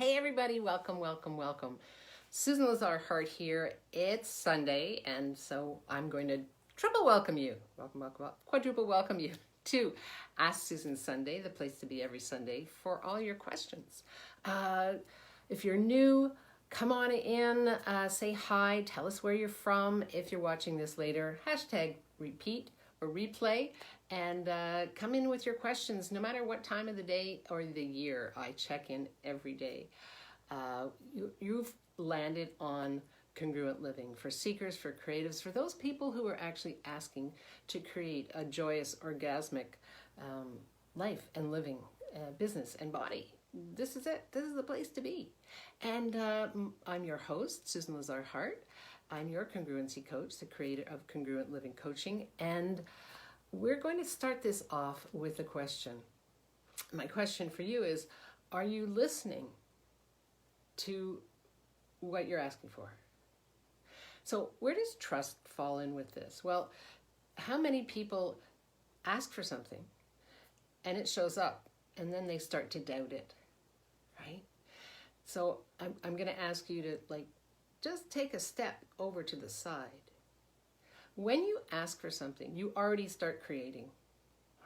Hey everybody, welcome, welcome, welcome. Susan Lazar Hart here. It's Sunday, and so I'm going to triple welcome you. Welcome, quadruple welcome you to Ask Susan Sunday, the place to be every Sunday for all your questions. If you're new, come on in, say hi, tell us where you're from. If you're watching this later, hashtag repeat or replay, and come in with your questions no matter what time of the day or the year. I check in every day. You've landed on congruent living for seekers, for creatives, for those people who are actually asking to create a joyous, orgasmic life and living, business and body. This is it. This is the place to be. And I'm your host, Susan Lazar Hart. I'm your congruency coach, the creator of Congruent Living Coaching, and we're going to start this off with a question. My question for you is, are you listening to what you're asking for? So where does trust fall in with this? Well, how many people ask for something and it shows up and then they start to doubt it, right? So I'm going to ask you to just take a step over to the side. When you ask for something, you already start creating,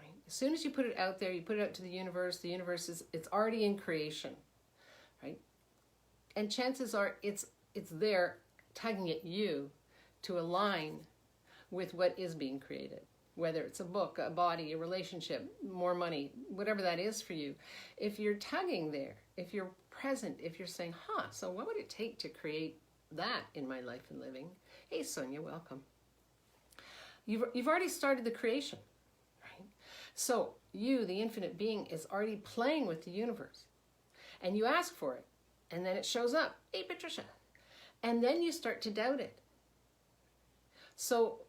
right? As soon as you put it out there, you put it out to the universe it's already in creation, right? And chances are it's there tugging at you to align with what is being created, whether it's a book, a body, a relationship, more money, whatever that is for you. If you're tugging there, if you're present, if you're saying, so what would it take to create that in my life and living? Hey, Sonia, welcome. You've already started the creation, right? So you, the infinite being, is already playing with the universe. And you ask for it, and then it shows up. Hey, Patricia. And then you start to doubt it. So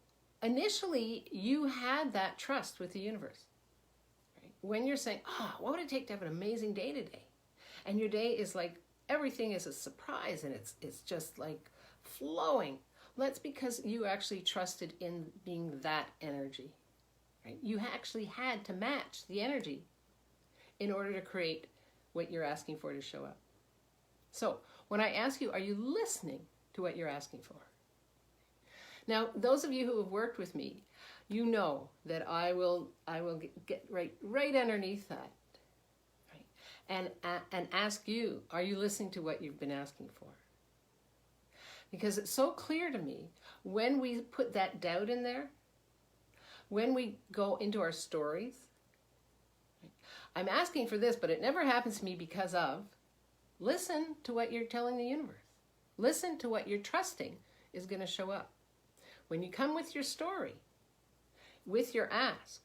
initially, you had that trust with the universe, right? When you're saying, what would it take to have an amazing day today? And your day is like, everything is a surprise, and it's just like flowing. Well, that's because you actually trusted in being that energy, right? You actually had to match the energy in order to create what you're asking for to show up. So when I ask you, are you listening to what you're asking for? Now, those of you who have worked with me, you know that I will get right underneath that, right? And ask you, are you listening to what you've been asking for? Because it's so clear to me, when we put that doubt in there, when we go into our stories, I'm asking for this, but it never happens to me because of, listen to what you're telling the universe. Listen to what you're trusting is going to show up. When you come with your story, with your ask,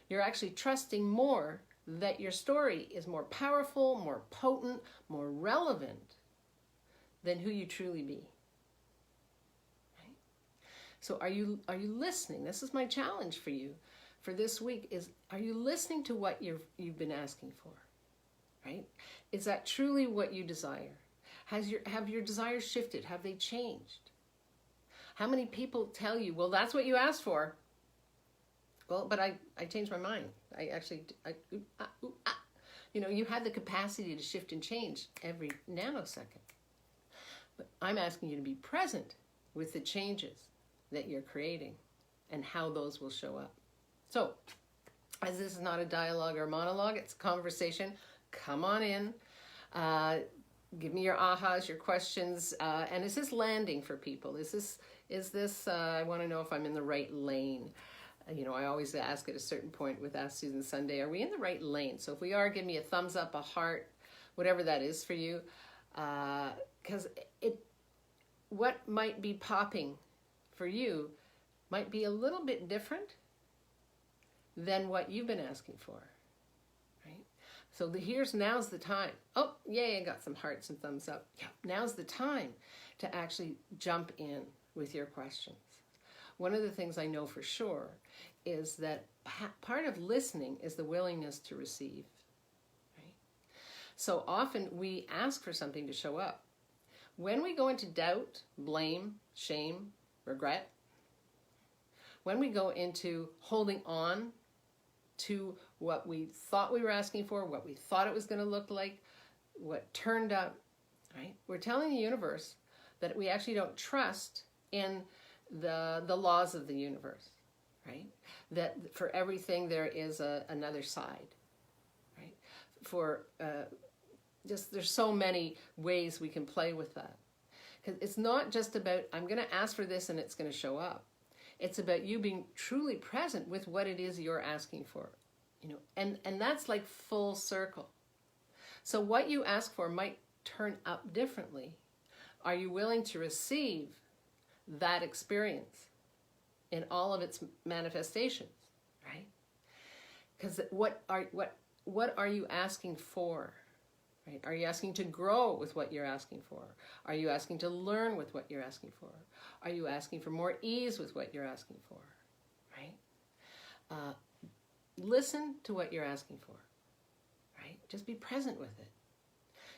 you're actually trusting more that your story is more powerful, more potent, more relevant than who you truly be. So are you listening? This is my challenge for you for this week is, are you listening to what you've been asking for, right? Is that truly what you desire? Have your desires shifted? Have they changed? How many people tell you, well, that's what you asked for? Well, but I changed my mind. You had the capacity to shift and change every nanosecond. But I'm asking you to be present with the changes that you're creating and how those will show up. So, as this is not a dialogue or monologue, it's a conversation. Come on in. Give me your ahas, your questions. And is this landing for people? Is this I want to know if I'm in the right lane. I always ask at a certain point with Ask Susan Sunday, are we in the right lane? So if we are, give me a thumbs up, a heart, whatever that is for you. Because what might be popping for you might be a little bit different than what you've been asking for, right? So now's the time. Oh, yay, I got some hearts and thumbs up. Yeah, now's the time to actually jump in with your questions. One of the things I know for sure is that part of listening is the willingness to receive, right? So often we ask for something to show up. When we go into doubt, blame, shame, regret, when we go into holding on to what we thought we were asking for, what we thought it was going to look like, what turned up, right? We're telling the universe that we actually don't trust in the laws of the universe, right? That for everything there is another side, right? For just there's so many ways we can play with that. Because it's not just about, I'm going to ask for this and it's going to show up. It's about you being truly present with what it is you're asking for, you know, and that's like full circle. So what you ask for might turn up differently. Are you willing to receive that experience in all of its manifestations, right? Because what are you asking for? Right? Are you asking to grow with what you're asking for? Are you asking to learn with what you're asking for? Are you asking for more ease with what you're asking for? Right? Listen to what you're asking for. Right? Just be present with it.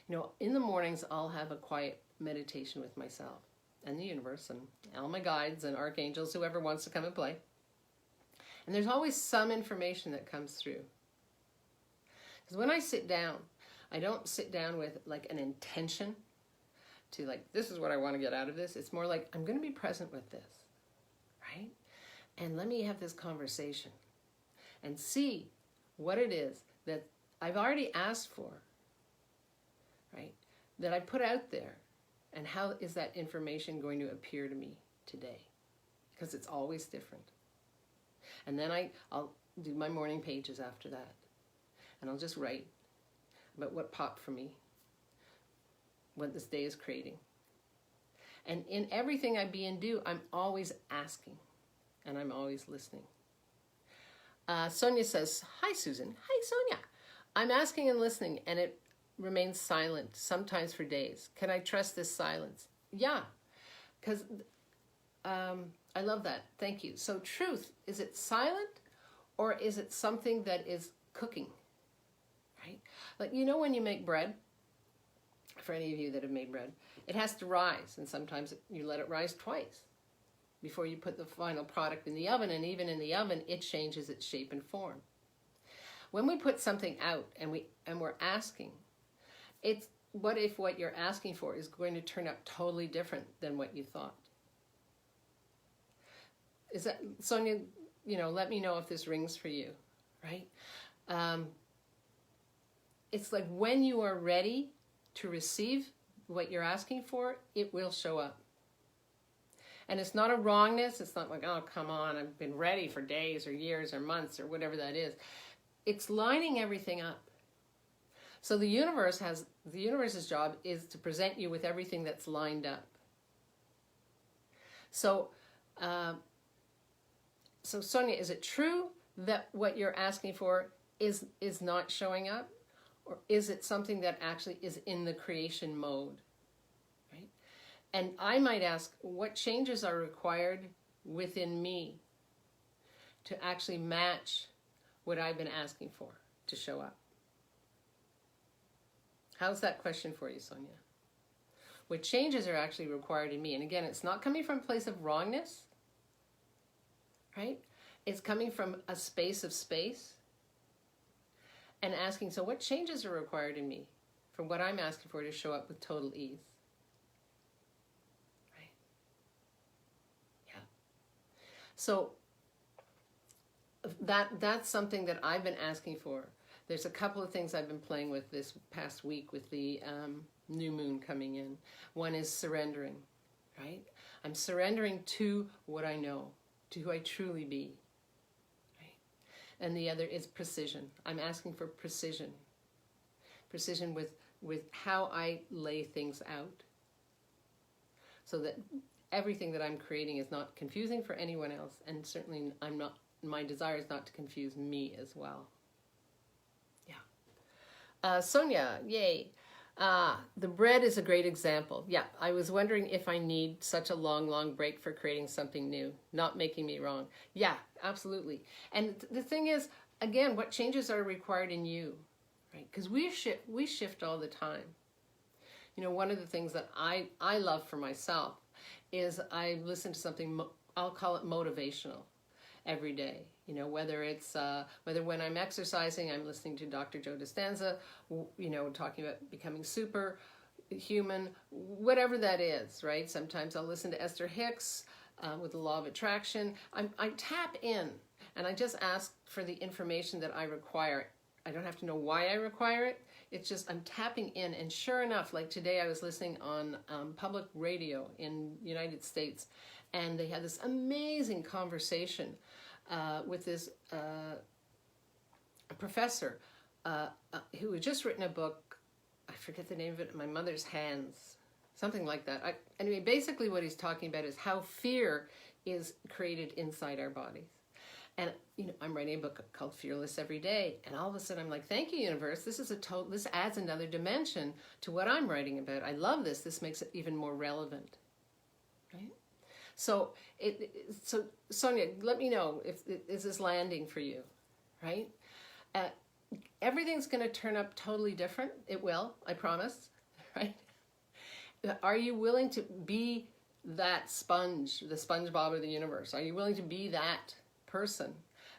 You know, in the mornings, I'll have a quiet meditation with myself and the universe and all my guides and archangels, whoever wants to come and play. And there's always some information that comes through. Because when I sit down, I don't sit down with like an intention to like, this is what I want to get out of this. It's more like, I'm going to be present with this, right? And let me have this conversation and see what it is that I've already asked for, right? That I put out there, and how is that information going to appear to me today? Because it's always different. And then I'll do my morning pages after that, and I'll just write about what popped for me, what this day is creating. And in everything I be and do, I'm always asking, and I'm always listening. Sonia says, hi, Susan. Hi, Sonia. I'm asking and listening, and it remains silent, sometimes for days. Can I trust this silence? Yeah, because I love that. Thank you. So truth, is it silent, or is it something that is cooking? Right? Like, you know, when you make bread, for any of you that have made bread, it has to rise, and sometimes you let it rise twice before you put the final product in the oven, and even in the oven, it changes its shape and form. When we put something out and we're asking, it's what if what you're asking for is going to turn out totally different than what you thought? Is that, Sonia, you know, let me know if this rings for you, right? It's like when you are ready to receive what you're asking for, it will show up. And it's not a wrongness. It's not like, oh, come on, I've been ready for days or years or months or whatever that is. It's lining everything up. So the universe's job is to present you with everything that's lined up. So, so Sonia, is it true that what you're asking for is not showing up? Or is it something that actually is in the creation mode? Right? And I might ask, what changes are required within me to actually match what I've been asking for to show up? How's that question for you, Sonia? What changes are actually required in me? And again, it's not coming from a place of wrongness, right? It's coming from a space of space. And asking, so what changes are required in me from what I'm asking for to show up with total ease? Right? Yeah. So that's something that I've been asking for. There's a couple of things I've been playing with this past week with the new moon coming in. One is surrendering, right? I'm surrendering to what I know, to who I truly be. And the other is precision. I'm asking for precision. Precision with how I lay things out. So that everything that I'm creating is not confusing for anyone else. And certainly my desire is not to confuse me as well. Yeah. Sonia, yay. The bread is a great example. Yeah, I was wondering if I need such a long break for creating something new, not making me wrong. Yeah, absolutely. And the thing is, again, what changes are required in you, right? Because we shift all the time. You know, one of the things that I love for myself is I listen to something, I'll call it motivational. every day. You know, whether it's whether when I'm exercising, I'm listening to Dr. Joe Dispenza, you know, talking about becoming superhuman, whatever that is, right? Sometimes I'll listen to Esther Hicks with the law of attraction. I tap in and I just ask for the information that I require. I don't have to know why I require it. It's just I'm tapping in, and sure enough, like today I was listening on public radio in the United States, and they had this amazing conversation with this professor who had just written a book. I forget the name of it, My Mother's Hands, something like that. Anyway, basically what he's talking about is how fear is created inside our bodies. And you know, I'm writing a book called Fearless Every Day, and all of a sudden I'm like, thank you, universe. This is this adds another dimension to what I'm writing about. I love this. This makes it even more relevant, right? So, so Sonia, let me know if is this landing for you, right? Everything's going to turn up totally different. It will, I promise, right? Are you willing to be that sponge, the SpongeBob of the universe? Are you willing to be that person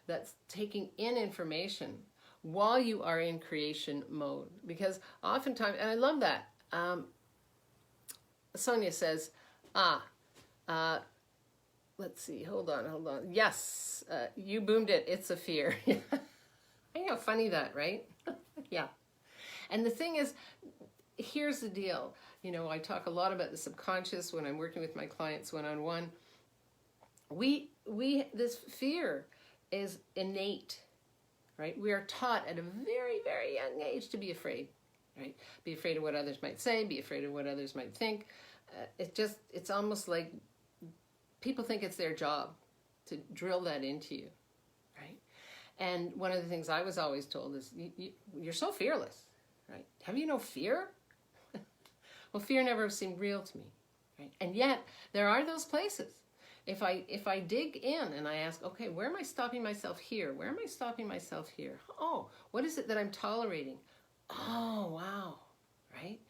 that's taking in information while you are in creation mode? Because oftentimes, and I love that, Sonia says, let's see, hold on. Yes, you boomed it. It's a fear. I know, funny that, right? Yeah. And the thing is, here's the deal. You know, I talk a lot about the subconscious when I'm working with my clients one-on-one. This fear is innate, right? We are taught at a very, very young age to be afraid, right? Be afraid of what others might say, be afraid of what others might think. It's almost like people think it's their job to drill that into you, right? And one of the things I was always told is, you're so fearless, right? Have you no fear? Well, fear never seemed real to me, right? And yet, there are those places. If I dig in and I ask, okay, where am I stopping myself here? Where am I stopping myself here? Oh, what is it that I'm tolerating? Oh, wow, right?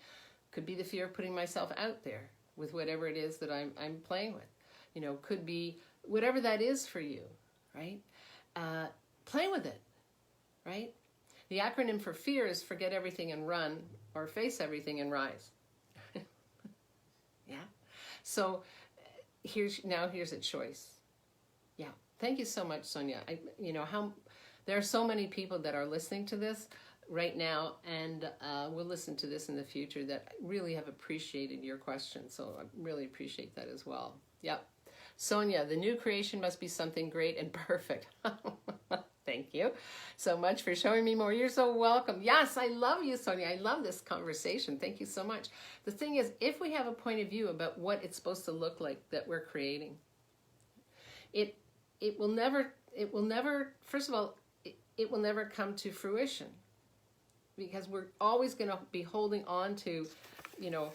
Could be the fear of putting myself out there with whatever it is that I'm playing with. You know, could be whatever that is for you, right? Play with it, right? The acronym for fear is forget everything and run, or face everything and rise. Yeah. So here's a choice. Yeah. Thank you so much, Sonia. There are so many people that are listening to this right now, and will listen to this in the future, that really have appreciated your question. So I really appreciate that as well. Yep. Sonia, the new creation must be something great and perfect. Thank you so much for showing me more. You're so welcome. Yes, I love you, Sonia. I love this conversation. Thank you so much. The thing is, if we have a point of view about what it's supposed to look like that we're creating, it will never, first of all, it will never come to fruition, because we're always going to be holding on to, you know,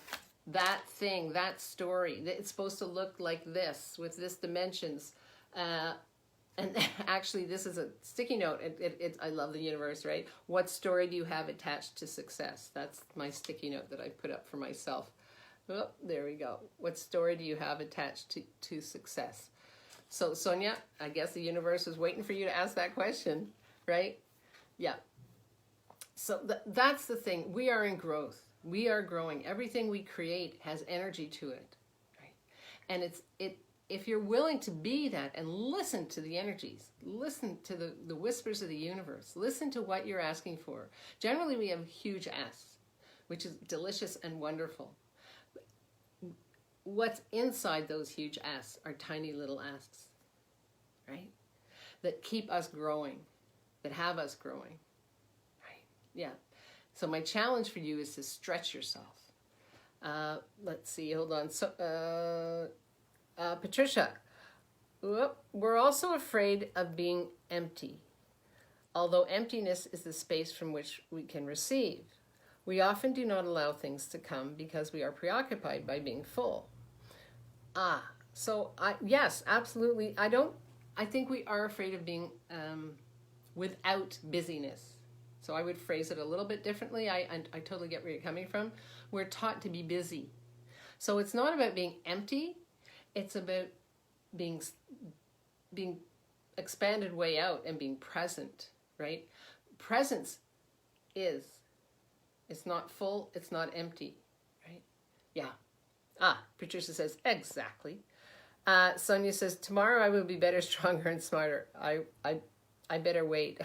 that thing, that story. It's supposed to look like this, with this dimensions. And actually, this is a sticky note. I love the universe, right? What story do you have attached to success? That's my sticky note that I put up for myself. Oh, there we go. What story do you have attached to success? So, Sonia, I guess the universe is waiting for you to ask that question, right? Yeah. So that's the thing. We are in growth. We are growing. Everything we create has energy to it, right? And if you're willing to be that and listen to the energies, listen to the whispers of the universe, listen to what you're asking for. Generally, we have huge asks, which is delicious and wonderful. What's inside those huge asks are tiny little asks, right? That keep us growing, that have us growing, right? Yeah. So my challenge for you is to stretch yourself. Let's see, hold on. So, Patricia, we're also afraid of being empty. Although emptiness is the space from which we can receive, we often do not allow things to come because we are preoccupied by being full. Yes, absolutely. I think we are afraid of being without busyness. So I would phrase it a little bit differently. I totally get where you're coming from. We're taught to be busy. So it's not about being empty. It's about being expanded way out and being present, right? Presence is, it's not full, it's not empty, right? Yeah. Patricia says, exactly. Sonia says, tomorrow I will be better, stronger, and smarter. I better wait.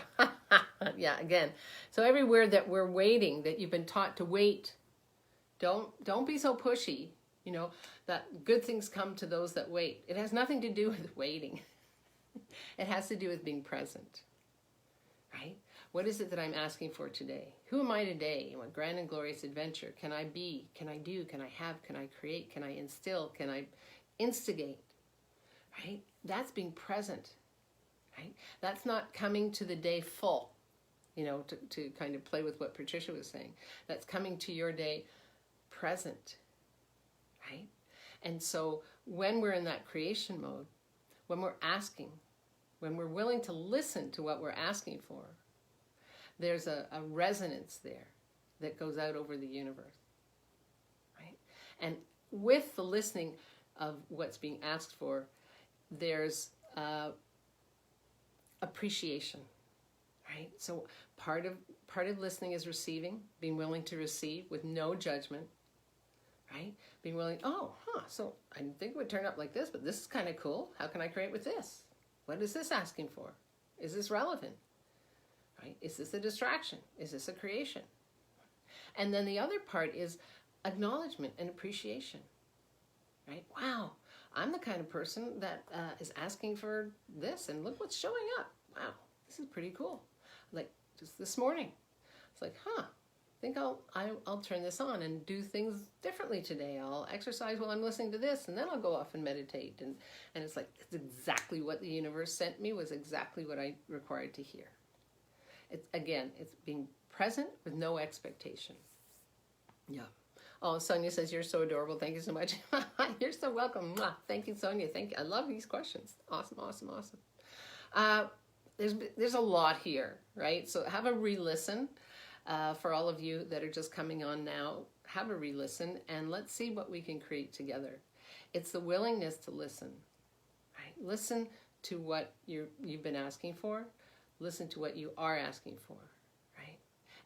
Yeah, again. So everywhere that we're waiting, that you've been taught to wait, don't be so pushy. You know, that good things come to those that wait. It has nothing to do with waiting. It has to do with being present, right? What is it that I'm asking for today? Who am I today? What grand and glorious adventure can I be? Can I do? Can I have? Can I create? Can I instill? Can I instigate? Right? That's being present, right? That's not coming to the day full, you know, to kind of play with what Patricia was saying. That's coming to your day present, right? And so when we're in that creation mode, when we're asking, when we're willing to listen to what we're asking for, there's a resonance there that goes out over the universe, right? And with the listening of what's being asked for, there's appreciation, right? So part of listening is receiving, being willing to receive with no judgment, right? Being willing, so I didn't think it would turn up like this, but this is kind of cool. How can I create with this? What is this asking for? Is this relevant? Right? Is this a distraction? Is this a creation? And then the other part is acknowledgement and appreciation, right? Wow, I'm the kind of person that is asking for this, and look what's showing up. Wow, this is pretty cool. Like just this morning, it's like, I think I'll turn this on and do things differently today. I'll exercise while I'm listening to this, and then I'll go off and meditate. And it's like, it's exactly what the universe sent me, was exactly what I required to hear. It's being present with no expectation. Yeah. Oh, Sonia says, you're so adorable. Thank you so much. You're so welcome. Thank you, Sonia. Thank you. I love these questions. Awesome, awesome, awesome. There's a lot here, right? So have a re-listen. For all of you that are just coming on now, have a re-listen and let's see what we can create together. It's the willingness to listen, right? Listen to what you've been asking for. Listen to what you are asking for, right?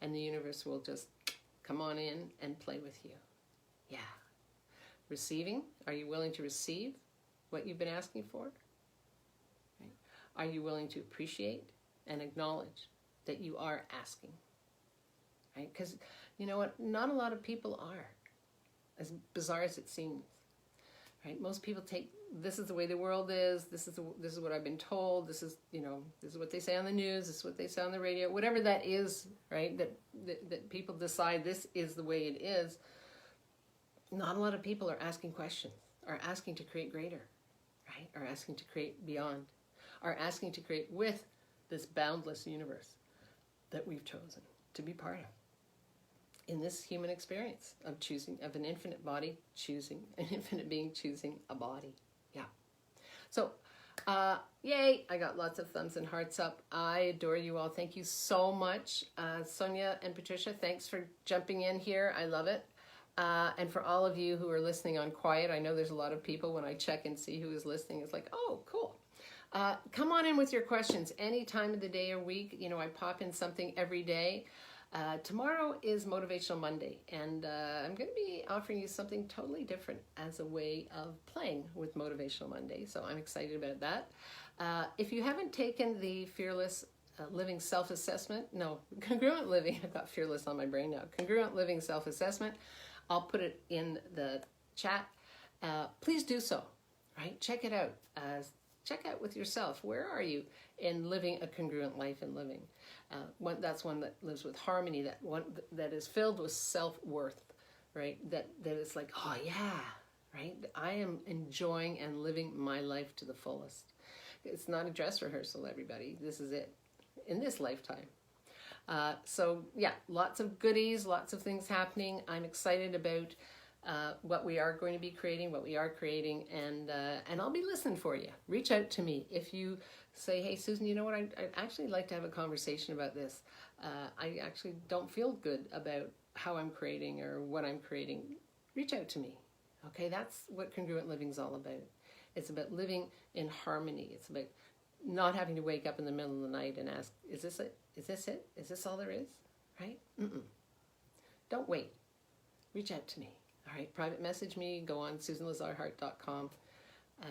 And the universe will just come on in and play with you. Yeah. Receiving. Are you willing to receive what you've been asking for? Right? Are you willing to appreciate and acknowledge that you are asking? Right? Because you know what? Not a lot of people are, as bizarre as it seems. Right? Most people take, this is the way the world is. This is what I've been told. This is what they say on the news. This is what they say on the radio. Whatever that is, right? That people decide this is the way it is. Not a lot of people are asking questions, are asking to create greater, right? Are asking to create beyond, are asking to create with this boundless universe that we've chosen to be part of. In this human experience of choosing, of an infinite body choosing, an infinite being choosing a body. Yeah. So, yay, I got lots of thumbs and hearts up. I adore you all. Thank you so much. Sonia and Patricia, thanks for jumping in here. I love it. And for all of you who are listening on quiet, I know there's a lot of people when I check and see who is listening, it's like, oh, cool. Come on in with your questions any time of the day or week. You know, I pop in something every day. Tomorrow is Motivational Monday, and I'm going to be offering you something totally different as a way of playing with Motivational Monday, so I'm excited about that. If you haven't taken the Fearless Living Self-Assessment, Congruent Living, I've got Fearless on my brain now, Congruent Living Self-Assessment, I'll put it in the chat. Please do so, right? Check it out. Check out with yourself, where are you in living a congruent life and living? That's one that lives with harmony, that is filled with self-worth, right? That is like, oh yeah, right? I am enjoying and living my life to the fullest. It's not a dress rehearsal, everybody. This is it, in this lifetime. So yeah, lots of goodies, lots of things happening. I'm excited about what we are going to be creating, what we are creating, and I'll be listening for you. Reach out to me if you say, hey, Susan, you know what, I'd actually like to have a conversation about this. I actually don't feel good about how I'm creating or what I'm creating. Reach out to me. Okay, that's what congruent living is all about. It's about living in harmony. It's about not having to wake up in the middle of the night and ask, is this it? Is this it? Is this all there is? Right? Don't wait. Reach out to me. All right, private message me. Go on SusanLazarHart.com,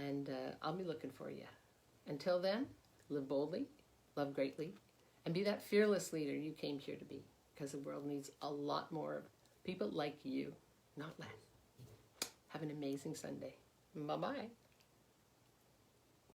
and I'll be looking for you. Until then, live boldly, love greatly, and be that fearless leader you came here to be, because the world needs a lot more of people like you, not less. Have an amazing Sunday. Bye-bye.